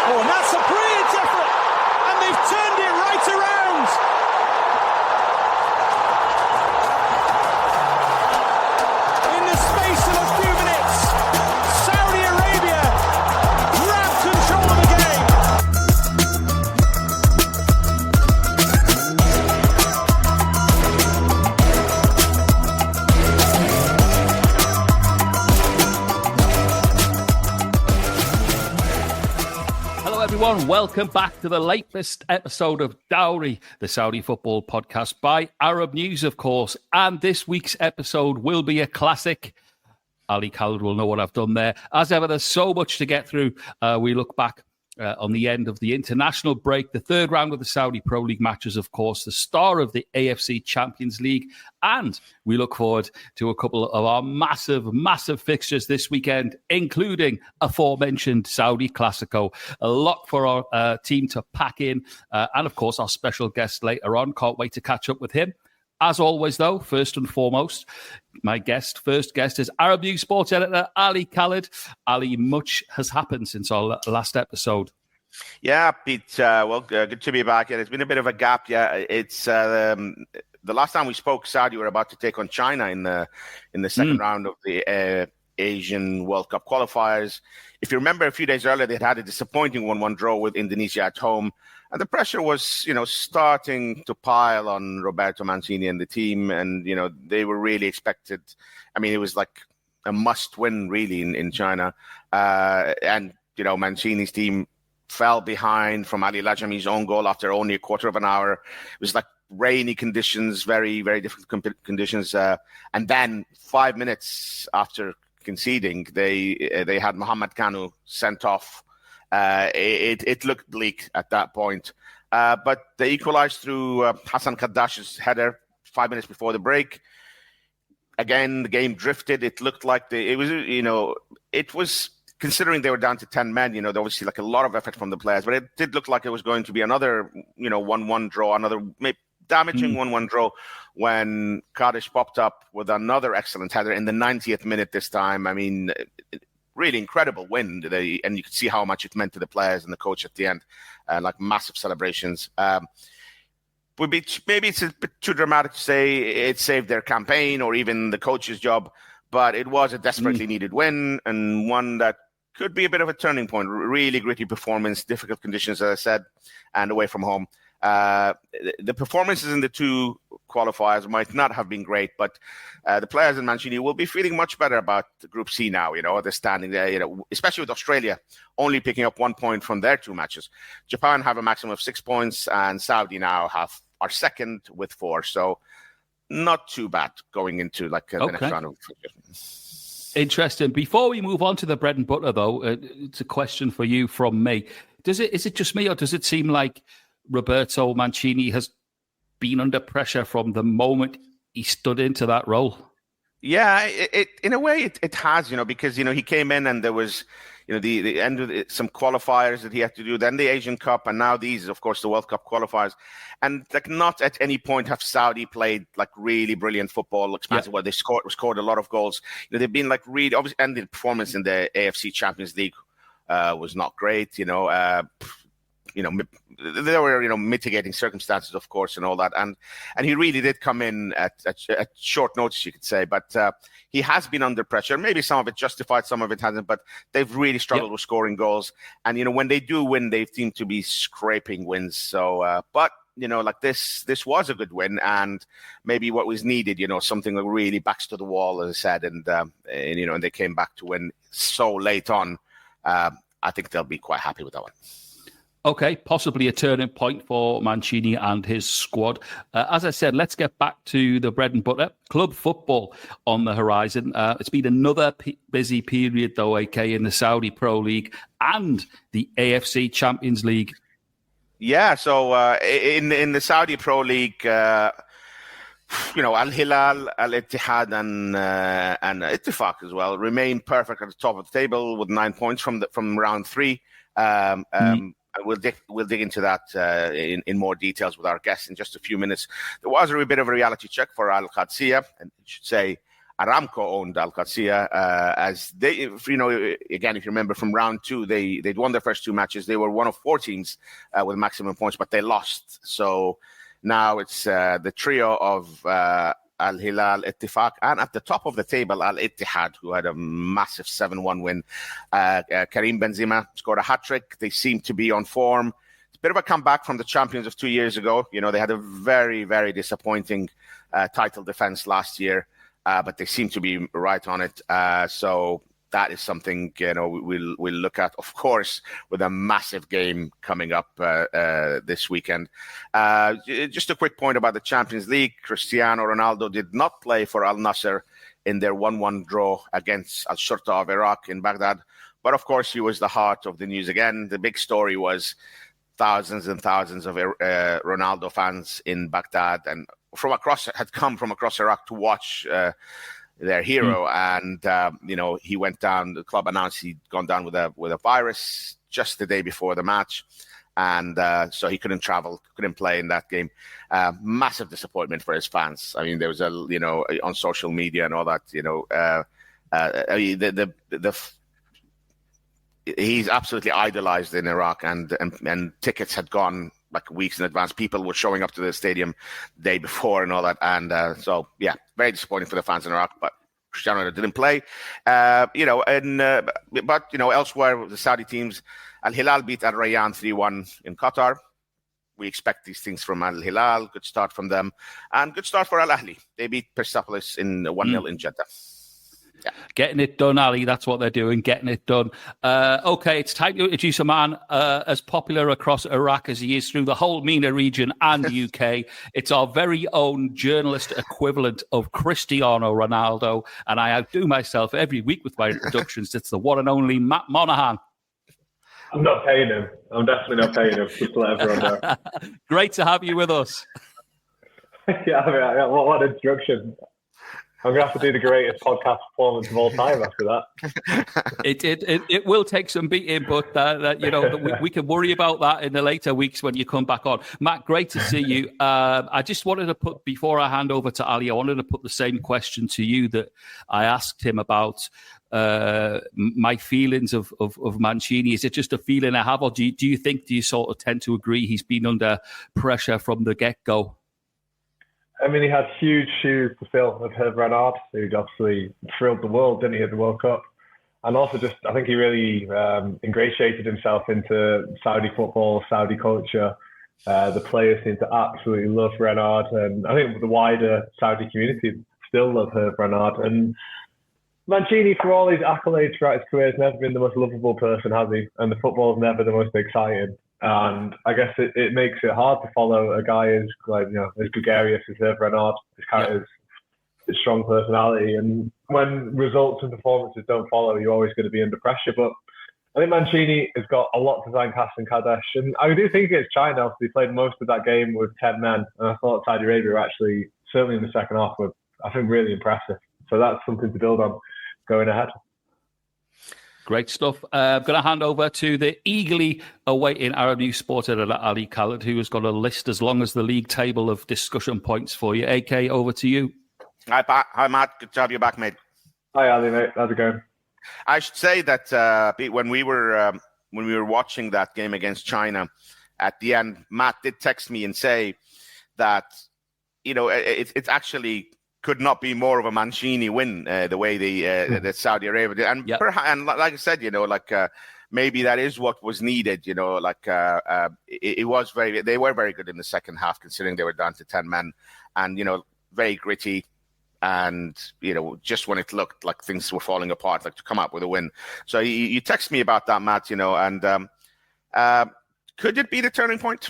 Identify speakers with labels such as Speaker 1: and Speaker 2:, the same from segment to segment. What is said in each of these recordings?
Speaker 1: Oh, and that's a brilliant effort. And they've turned it right around. In the space of a few minutes, Saudi Arabia grab control of the game.
Speaker 2: Hello everyone, welcome back to the latest episode of Dawri, the Saudi football podcast by Arab News, of course. And this week's episode will be a classic. Khaled will know what I've done there. As ever, there's so much to get through. We look back on the end of the international break, the third round of the Saudi Pro League matches, of course, the star of the AFC Champions League. And we look forward to a couple of our massive fixtures this weekend, including aforementioned Saudi Classico. A lot for our team to pack in. And, of course, our special guest later on. Can't wait to catch up with him. As always, though, first and foremost, my first guest is Arab News sports editor Ali Khaled. Ali, much has happened since our last episode.
Speaker 3: Yeah, Pete. Good to be back. It's been a bit of a gap. Yeah, it's the last time we spoke, Saudi were about to take on China in the second round of the Asian World Cup qualifiers. If you remember, a few days earlier, they had a disappointing 1-1 draw with Indonesia at home. And the pressure was, starting to pile on Roberto Mancini and the team. And, they were really expected. I mean, it was like a must-win, really, in China. And Mancini's team fell behind from Ali Lajami's own goal after only a quarter of an hour. It was like rainy conditions, very, very difficult conditions. And then 5 minutes after conceding, they had Mohamed Kanu sent off. It looked bleak at that point. But they equalized through Hassan Kaddash's header 5 minutes before the break. Again, the game drifted. It looked like it was considering they were down to 10 men, there was like a lot of effort from the players, but it did look like it was going to be another, 1-1 draw, another damaging 1-1 draw when Kaddish popped up with another excellent header in the 90th minute this time. I mean, really incredible win. And you could see how much it meant to the players and the coach at the end, like massive celebrations. Maybe it's a bit too dramatic to say it saved their campaign or even the coach's job, but it was a desperately needed win and one that could be a bit of a turning point. Really gritty performance, difficult conditions, as I said, and away from home. The performances in the two qualifiers might not have been great, but the players in Mancini will be feeling much better about Group C now. They're standing there, especially with Australia only picking up 1 point from their two matches. Japan have a maximum of 6 points, and Saudi now are second with 4. So not too bad going into the next round of.
Speaker 2: Interesting. Before we move on to the bread and butter, though, it's a question for you from me. Is it just me, or does it seem like Roberto Mancini has been under pressure from the moment he stood into that role?
Speaker 3: Yeah, in a way it has, because, he came in and there was, the end of some qualifiers that he had to do, then the Asian Cup, and now these, of course, the World Cup qualifiers. And not at any point have Saudi played really brilliant football, where they scored a lot of goals. They've been really, obviously, and the performance in the AFC Champions League was not great, there were, mitigating circumstances, of course, and all that. And he really did come in at short notice, you could say. But he has been under pressure. Maybe some of it justified, some of it hasn't. But they've really struggled with scoring goals. And, when they do win, they seem to be scraping wins. So, but, this was a good win. And maybe what was needed, something that really backs to the wall, as I said. And they came back to win so late on. I think they'll be quite happy with that one.
Speaker 2: Okay, possibly a turning point for Mancini and his squad. As I said, let's get back to the bread and butter. Club football on the horizon. It's been another busy period, though, AK, in the Saudi Pro League and the AFC Champions League. Yeah,
Speaker 3: so in the Saudi Pro League, Al-Hilal, Al-Ittihad, and Ittifaq as well remain perfect at the top of the table with 9 points from round 3. We'll dig into that in more details with our guests in just a few minutes. There was a bit of a reality check for Al Qadsiya, and I should say Aramco owned Al Qadsiya, as they, again, if you remember from round 2, they'd won their first 2 matches. They were one of 4 teams with maximum points, but they lost. So now it's the trio of Al-Hilal, Ittifaq, and at the top of the table, Al-Ittihad, who had a massive 7-1 win. Karim Benzema scored a hat-trick. They seem to be on form. It's a bit of a comeback from the champions of 2 years ago. They had a very, very disappointing title defense last year, but they seem to be right on it. So that is something we'll look at, of course, with a massive game coming up this weekend. Just a quick point about the Champions League. Cristiano Ronaldo did not play for Al Nassr in their 1-1 draw against Al Shurta of Iraq in Baghdad. But of course, he was the heart of the news again. The big story was thousands and thousands of Ronaldo fans in Baghdad and had come from across Iraq to watch their hero, and he went down. The club announced he'd gone down with a virus just the day before the match, and so he couldn't travel, couldn't play in that game. Massive disappointment for his fans. I mean, there was on social media and all that. He's absolutely idolized in Iraq, and tickets had gone like weeks in advance. People were showing up to the stadium the day before and all that. And so, yeah, very disappointing for the fans in Iraq. But Cristiano didn't play. But elsewhere, the Saudi teams, Al-Hilal beat Al Rayyan 3-1 in Qatar. We expect these things from Al-Hilal. Good start from them. And good start for Al-Ahli. They beat Persepolis in 1-0 in Jeddah. Yeah.
Speaker 2: Getting it done, Ali. That's what they're doing, getting it done. Okay, it's time to introduce a man as popular across Iraq as he is through the whole MENA region and the UK. It's our very own journalist equivalent of Cristiano Ronaldo, and I outdo myself every week with my introductions. It's the one and only Matt Monaghan.
Speaker 4: I'm not paying him. I'm definitely not paying him. Just to let everyone know.
Speaker 2: Great to have you with us.
Speaker 4: Yeah, what introduction. I'm going to have to do the greatest podcast performance of all time after that.
Speaker 2: It will take some beating, but we can worry about that in the later weeks when you come back on. Matt, great to see you. I just wanted to put, before I hand over to Ali, I wanted to put the same question to you that I asked him about my feelings of Mancini. Is it just a feeling I have, or do you sort of tend to agree he's been under pressure from the get-go?
Speaker 4: I mean, he had huge shoes to fill with Hervé Renard, who obviously thrilled the world, didn't he, at the World Cup? And also I think he really ingratiated himself into Saudi football, Saudi culture. The players seem to absolutely love Renard. And I think the wider Saudi community still love Hervé Renard. And Mancini, for all his accolades throughout his career, has never been the most lovable person, has he? And the football is never the most exciting. And I guess it makes it hard to follow a guy as gregarious as Hervé Renard, his strong personality. And when results and performances don't follow, you're always going to be under pressure. But I think Mancini has got a lot to thank Hassan Kadesh. And I do think against China, he played most of that game with 10 men. And I thought Saudi Arabia were actually, certainly in the second half, were, I think, really impressive. So that's something to build on going ahead.
Speaker 2: Great stuff. I'm going to hand over to the eagerly awaiting Arab News Sport editor, Ali Khaled, who has got a list as long as the league table of discussion points for you. AK, over to you.
Speaker 3: Hi, Matt. Good to have you back, mate.
Speaker 4: Hi, Ali, mate. How's it going?
Speaker 3: I should say that when we were watching that game against China, at the end, Matt did text me and say that it's actually could not be more of a Mancini win the way that Saudi Arabia did. And, and like I said, maybe that is what was needed. It was they were very good in the second half, considering they were down to 10 men, and very gritty. And just when it looked like things were falling apart, like to come up with a win. So you text me about that, Matt. And could it be the turning point?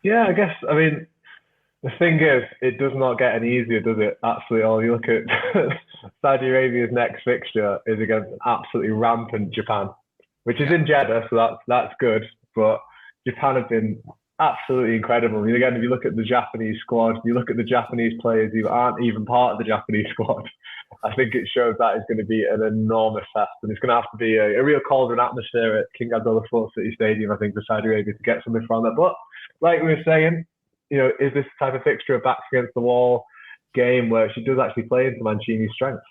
Speaker 4: Yeah, I guess. I mean, the thing is, it does not get any easier, does it? Absolutely all. You look at Saudi Arabia's next fixture is against absolutely rampant Japan, which is in Jeddah, so that's good. But Japan have been absolutely incredible. And again, if you look at the Japanese squad, you look at the Japanese players who aren't even part of the Japanese squad, I think it shows that is going to be an enormous test. And it's going to have to be a real cauldron atmosphere at King Abdullah Sports City Stadium, I think, for Saudi Arabia to get something from that. But like we were saying, is this type of fixture of backs against the wall? game where she does actually play into Mancini's strengths.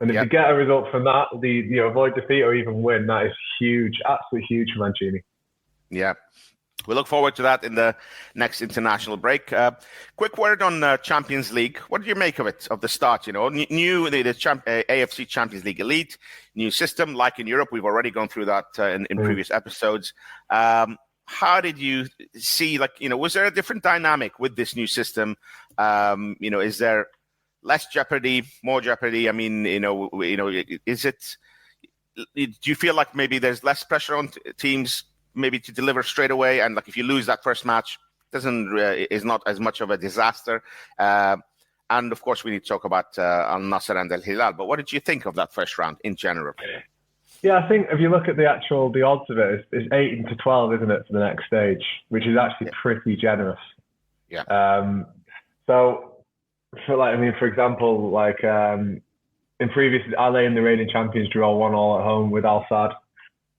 Speaker 4: And if you get a result from that, avoid defeat or even win, that is huge, absolutely huge for Mancini.
Speaker 3: Yeah. We look forward to that in the next international break. Quick word on Champions League. What do you make of it, of the start? New AFC Champions League Elite, new system, like in Europe. We've already gone through that in previous episodes. How did you see, was there a different dynamic with this new system? Is there less jeopardy, more jeopardy? I mean, is it? Do you feel like maybe there's less pressure on teams maybe to deliver straight away, and if you lose that first match, is not as much of a disaster? And of course, we need to talk about Al-Nassr and Al-Hilal. But what did you think of that first round in general?
Speaker 4: Yeah, I think if you look at the odds of it, it's 8-12, isn't it, for the next stage, which is actually pretty generous.
Speaker 3: Yeah.
Speaker 4: So, for example, in previous, Al-Hilal and the reigning champions drew 1-1 at home with Al-Sadd,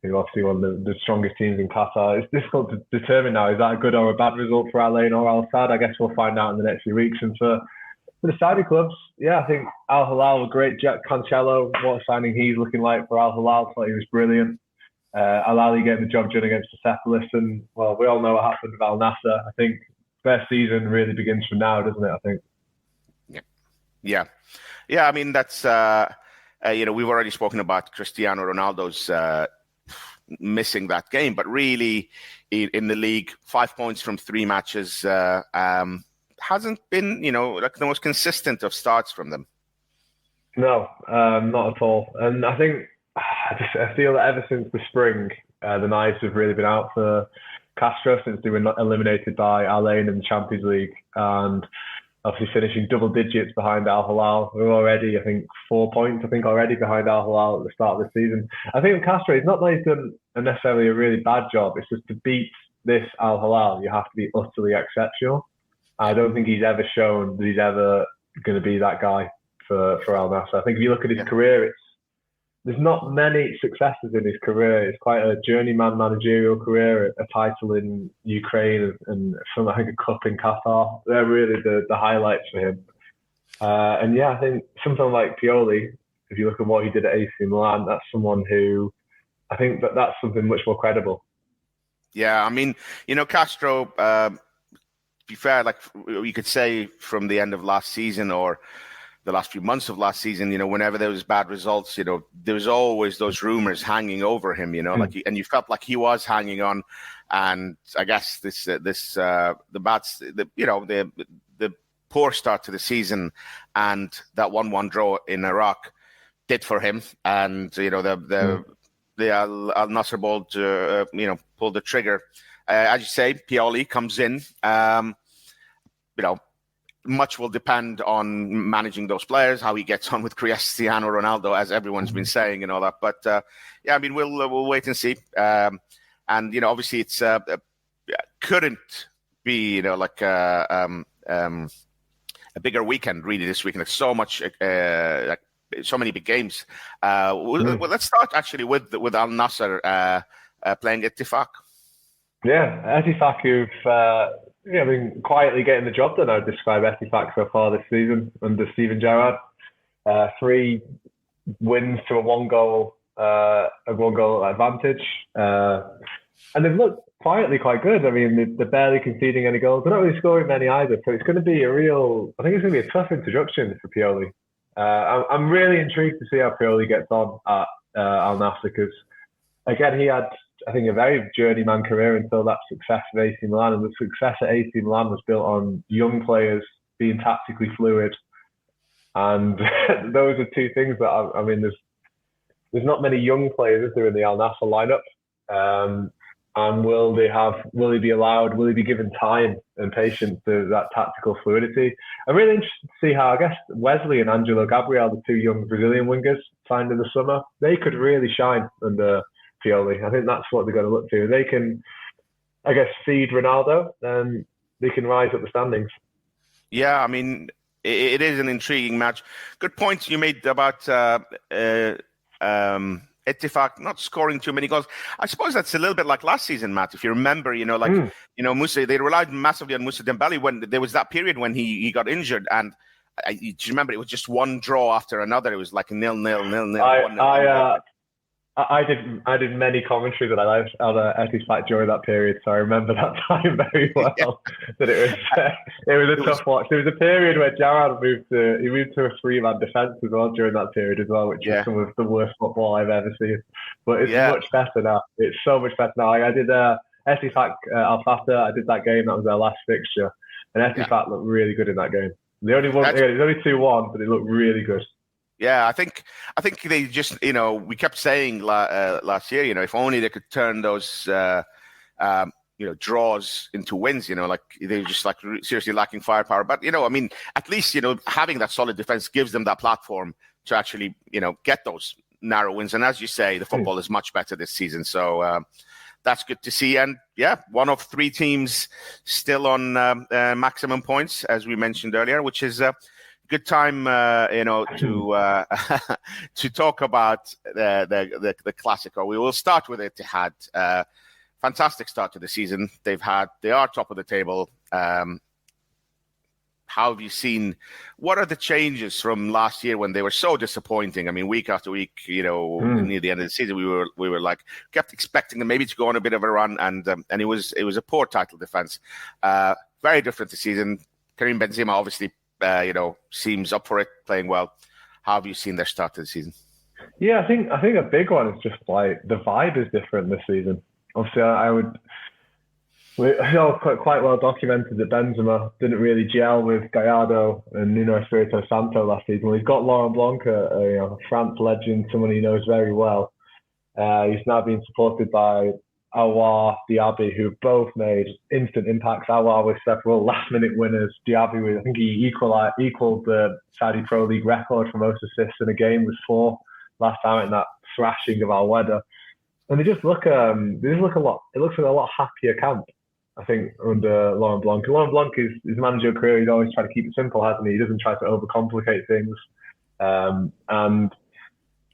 Speaker 4: who obviously one of the strongest teams in Qatar. It's difficult to determine now, is that a good or a bad result for Al-Hilal or Al-Sadd? I guess we'll find out in the next few weeks. And for the Saudi clubs, I think Al-Hilal were great. Jack Cancelo, what a signing he's looking like for Al-Hilal. Thought he was brilliant. Al-Ahly getting the job done against Persepolis. And, well, we all know what happened with Al-Nassr. I think their season really begins from now, doesn't it, I think?
Speaker 3: Yeah. I mean, that's, we've already spoken about Cristiano Ronaldo's missing that game, but really in the league, 5 points from 3 matches hasn't been, the most consistent of starts from them.
Speaker 4: No, not at all. And I think, I feel that ever since the spring, the knives have really been out for Castro since they were not eliminated by Al-Ain in the Champions League, and obviously finishing double digits behind Al-Hilal. We're already, I think, 4 points, already behind Al-Hilal at the start of the season. I think with Castro, it's not that he's done necessarily a really bad job. It's just to beat this Al-Hilal, you have to be utterly exceptional. I don't think he's ever shown that he's ever going to be that guy for Al-Nassr. I think if you look at his career, there's not many successes in his career. It's quite a journeyman managerial career, a title in Ukraine and I think a cup in Qatar. They're really the highlights for him. I think something like Pioli, if you look at what he did at AC Milan, that's someone who I think that's something much more credible.
Speaker 3: Yeah, I mean, Castro, to be fair, you could say from the end of last season or the last few months of last season, whenever there was bad results, there was always those rumors hanging over him, and you felt like he was hanging on. And I guess the poor start to the season and that 1-1 draw in Iraq did for him. And the Al-Nassr ball, pulled the trigger. As you say, Pioli comes in. Much will depend on managing those players, how he gets on with Cristiano Ronaldo, as everyone's been saying and all that. But we'll wait and see. Obviously, it's couldn't be a bigger weekend really this weekend. There's so much, so many big games. Well, let's start actually with Al-Nassr playing Ittifaq.
Speaker 4: Yeah, Ittifaq, who've been quietly getting the job done. I would describe Ittifaq so far this season under Steven Gerrard. 3 wins to a one goal advantage, and they've looked quietly quite good. I mean, they're barely conceding any goals. They're not really scoring many either. So it's going to be I think it's going to be a tough introduction for Pioli. I'm really intrigued to see how Pioli gets on at Al-Nassr, because again, he had, I think, a very journeyman career until that success at AC Milan. And the success at AC Milan was built on young players being tactically fluid. And those are 2 things that, there's not many young players, is there, in the Al-Nassr lineup? And will he be given time and patience to that tactical fluidity? I'm really interested to see how, I guess, Wesley and Angelo Gabriel, the 2 young Brazilian wingers signed in the summer, they could really shine under Pioli. I think that's what they're going to look to. They can, I guess, feed Ronaldo, and they can rise up the standings. Yeah,
Speaker 3: I mean, it is an intriguing match. Good points you made about Ittifaq not scoring too many goals. I suppose that's a little bit like last season, Matt. If you remember, Musa, they relied massively on Musa Dembele when there was that period when he got injured, and do you remember it was just one draw after another? It was like 0-0, 0-0.
Speaker 4: I did many commentaries that I liked on Etihad during that period, so I remember that time very well.
Speaker 3: Yeah.
Speaker 4: That it was a tough watch. There was a period where Jarrad moved to a 3-man defence as well during that period as well, which was some of the worst football I've ever seen. But it's much better now. It's so much better now. I did Etihad Al-Fatah. I did that game. That was their last fixture, and Etihad looked really good in that game. They only won. It was only 2-1, but it looked really good.
Speaker 3: Yeah, I think they just, we kept saying last year, if only they could turn those, draws into wins, like they're just like seriously lacking firepower. But, at least, having that solid defense gives them that platform to actually, get those narrow wins. And as you say, the football is much better this season. So that's good to see. And one of 3 teams still on maximum points, as we mentioned earlier, which is good time, to talk about the Classico. We will start with Ittihad. Fantastic start to the season. They are top of the table. How have you seen? What are the changes from last year when they were so disappointing? I mean, week after week, near the end of the season, we were like kept expecting them maybe to go on a bit of a run, and it was a poor title defense. Very different this season. Karim Benzema obviously. Seems up for it, playing well. How have you seen their start to the season?
Speaker 4: Yeah, I think a big one is just like the vibe is different this season. Obviously, quite well documented that Benzema didn't really gel with Gallardo and Nuno Espirito Santo last season. He's got Laurent Blanc, a France legend, someone he knows very well. He's now being supported by Aouar, Diaby, who both made instant impacts. Aouar with several last-minute winners. Diaby, I think he equaled the Saudi Pro League record for most assists in a game with 4 last time in that thrashing of Al-Weda. And they just look a lot. It looks like a lot happier camp, I think, under Laurent Blanc. Laurent Blanc his managerial career, he's always tried to keep it simple, hasn't he? He doesn't try to overcomplicate things, and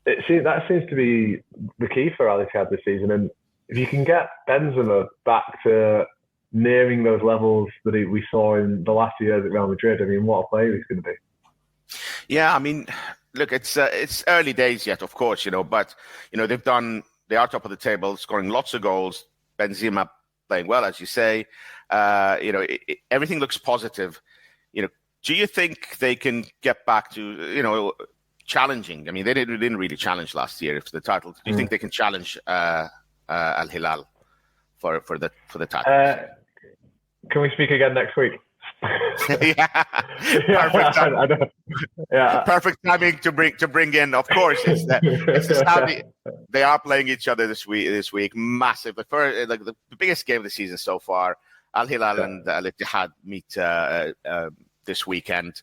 Speaker 4: that seems to be the key for Al-Ittihad this season. And if you can get Benzema back to nearing those levels that we saw in the last few years at Real Madrid, I mean, what a player he's going to be.
Speaker 3: Yeah, I mean, look, it's early days yet, of course, but they are top of the table, scoring lots of goals. Benzema playing well, as you say. Everything looks positive. Do you think they can get back to challenging? I mean, they didn't really challenge last year for the title. Do you think they can challenge Al-Hilal for the title?
Speaker 4: Can we speak again next week?
Speaker 3: Yeah. Perfect time. I know. Yeah. Perfect timing to bring in. Of course, it's the Saudi. They are playing each other this week. Massive. The biggest game of the season so far. Al-Hilal and Al-Ittihad meet this weekend.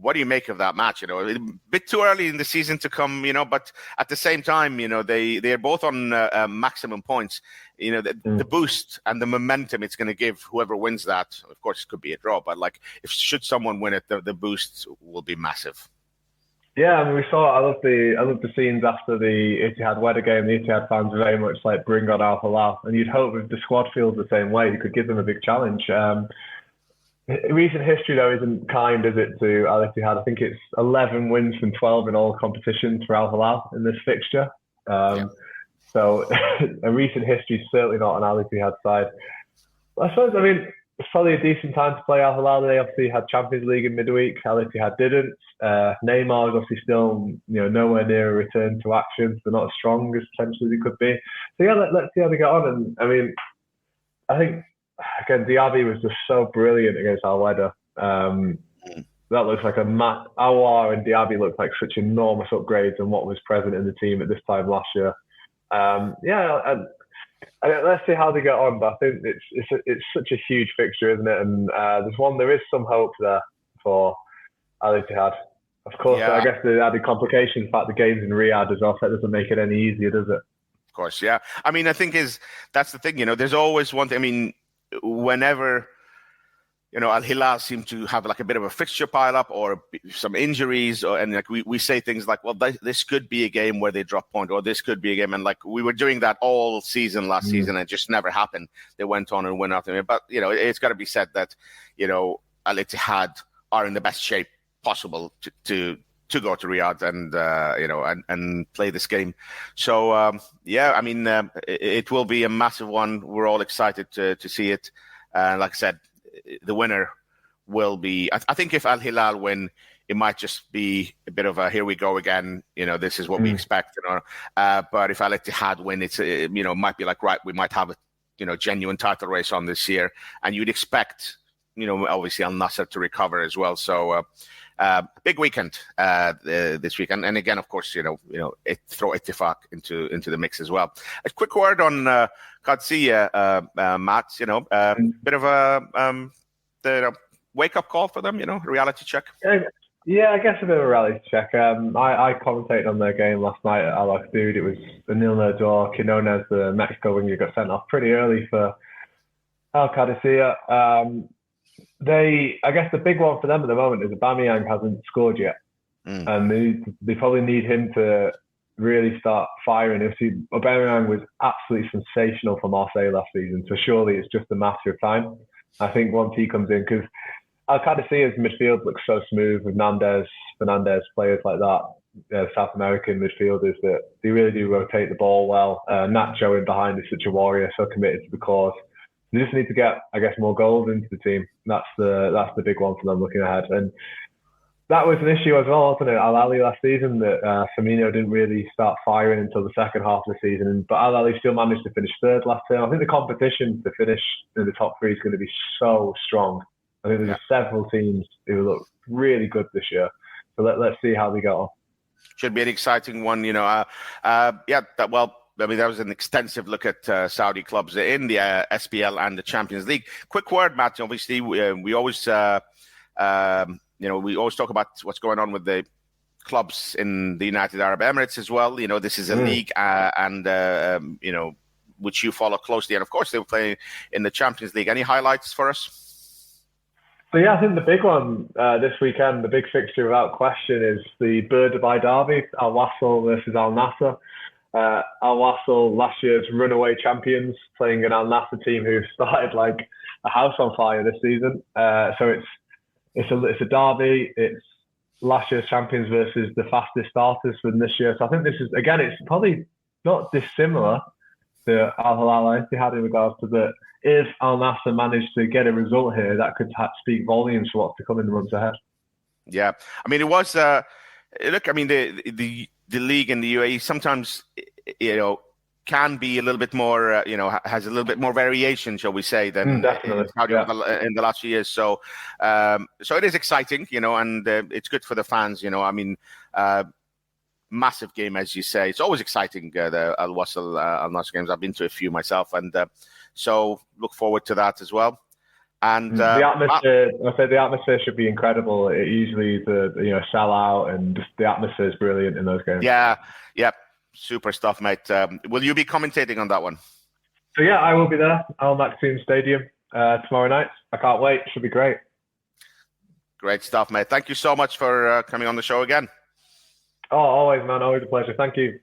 Speaker 3: What do you make of that match? A bit too early in the season to come, but at the same time, they're both on maximum points. The boost and the momentum it's going to give whoever wins that. Of course, it could be a draw, but should someone win it, the boost will be massive.
Speaker 4: Yeah, I mean, I love the scenes after the Ittihad Weather game. The Ittihad fans very much bring on Al-Hilal, and you'd hope if the squad feels the same way, you could give them a big challenge. Recent history, though, isn't kind, is it, to Al-Ittihad? I think it's 11 wins from 12 in all competitions for Al-Hilal in this fixture. So a recent history is certainly not on Al-Ittihad's side. I suppose, it's probably a decent time to play Al-Hilal. They obviously had Champions League in midweek. Al-Ittihad didn't. Neymar is obviously still nowhere near a return to action. They're not as strong as potentially they could be. So yeah, let's see how they get on. And I think, again, Diaby was just so brilliant against Al-Weda. That looks like Aouar and Diaby look like such enormous upgrades on what was present in the team at this time last year. And let's see how they get on. But I think it's such a huge fixture, isn't it? And there is some hope there for Al-Ittihad. Of course, I guess the added complication, the fact the game's in Riyadh as well, that doesn't make it any easier, does it?
Speaker 3: Of course, yeah. I think that's the thing. There's always one thing. Whenever Al-Hilal seem to have a bit of a fixture pile up or some injuries, and we say things like, well, this could be a game where they drop point, or this could be a game, and we were doing that all season last season, and it just never happened. They went on and went after it, but it's got to be said that Al-Ittihad are in the best shape possible to go to Riyadh and and play this game. So it will be a massive one. We're all excited to see it. Like I said, the winner will be. I think if Al-Hilal win, it might just be a bit of a here we go again. This is what we expect. But if Al-Ittihad win, it's it might be like, right, we might have a genuine title race on this year, and you'd expect obviously Al Nassr to recover as well. So. Big weekend this weekend, and again, of course, throw Ittifaq into the mix as well. A quick word on Qadsiya, Matt. Bit of a wake up call for them. Reality check.
Speaker 4: Yeah, I guess a bit of a reality check. I commentated on their game last night at Al-Ittihad. It was a 0-0 draw. Quinones, the Mexico winger, got sent off pretty early for Al-Qadisiyah. I guess the big one for them at the moment is Aubameyang hasn't scored yet, and they probably need him to really start firing. Aubameyang was absolutely sensational for Marseille last season, so surely it's just a matter of time. I think once he comes in, because Al-Qadisiyah's midfield looks so smooth with Nandes, Fernandez, players like that, South American midfielders, that they really do rotate the ball well. Nacho in behind is such a warrior, so committed to the cause. They just need to get, I guess, more goals into the team. That's the big one for them looking ahead. And that was an issue as well, wasn't it? Al-Ahly last season, that Firmino didn't really start firing until the second half of the season. But Al-Ahly still managed to finish third last term. I think the competition to finish in the top three is going to be so strong. I think there's several teams who look really good this year. So let's see how they go on.
Speaker 3: Should be an exciting one, that was an extensive look at Saudi clubs in the SPL and the Champions League. Quick word, Matt. Obviously, we always we always talk about what's going on with the clubs in the United Arab Emirates as well. This is a league, and which you follow closely, and of course they were playing in the Champions League. Any highlights for us?
Speaker 4: So I think the big one this weekend, the big fixture without question, is the Dubai derby, Al Wasl versus Al Nassr. Al Wasl, last year's runaway champions, playing an Al Nassr team who started like a house on fire this season. So it's a derby. It's last year's champions versus the fastest starters from this year. So I think this is, again, it's probably not dissimilar to Al-Hilal and Al-Ittihad in regards to that. If Al Nassr managed to get a result here, that could speak volumes for what's to come in the months ahead.
Speaker 3: Yeah, I mean, it was the league in the UAE sometimes, can be a little bit more, has a little bit more variation, shall we say, than in the last few years. So it is exciting, and it's good for the fans, massive game, as you say. It's always exciting, the Al Wasl Al Nassr games. I've been to a few myself, and so look forward to that as well. And
Speaker 4: the atmosphere should be incredible. It usually is a sellout, and just the atmosphere is brilliant in those games.
Speaker 3: Yeah, super stuff, mate. Will you be commentating on that one?
Speaker 4: So I will be there. Al Maktoum Stadium tomorrow night. I can't wait. Should be great.
Speaker 3: Great stuff, mate. Thank you so much for coming on the show again.
Speaker 4: Oh, always, man. Always a pleasure. Thank you.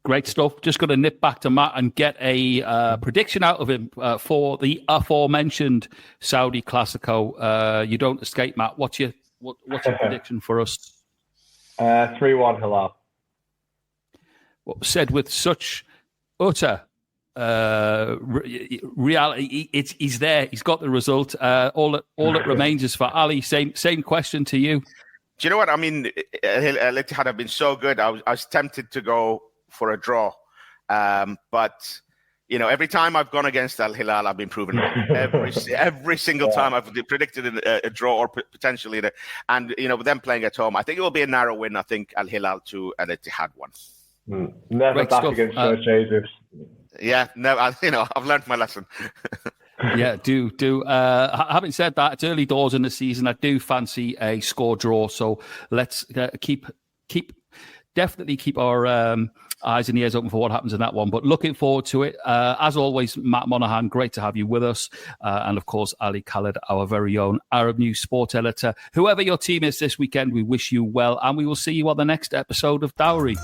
Speaker 2: Great stuff. Just going to nip back to Matt and get a prediction out of him for the aforementioned Saudi Classico. You don't escape, Matt. What's your prediction for us?
Speaker 4: 3-1 Hilal.
Speaker 2: Well, said with such utter reality. He's there. He's got the result. All that remains is for Ali. Same question to you.
Speaker 3: Do you know what I mean? Al-Ittihad have been so good. I was tempted to go for a draw, but every time I've gone against Al-Hilal, I've been proven wrong. Every single time I've predicted a draw or potentially, and with them playing at home, I think it will be a narrow win. I think Al-Hilal to Al-Ittihad 1.
Speaker 4: Never
Speaker 2: Great
Speaker 4: back
Speaker 2: stuff.
Speaker 4: against Sir Jesus.
Speaker 3: Yeah, no, I've learned my lesson.
Speaker 2: Yeah, do. Having said that, it's early doors in the season. I do fancy a score draw, so let's definitely keep our eyes and ears open for what happens in that one. But looking forward to it. As always, Matt Monaghan, great to have you with us. And of course, Ali Khaled, our very own Arab News sport editor. Whoever your team is this weekend, we wish you well, and we will see you on the next episode of Dawri.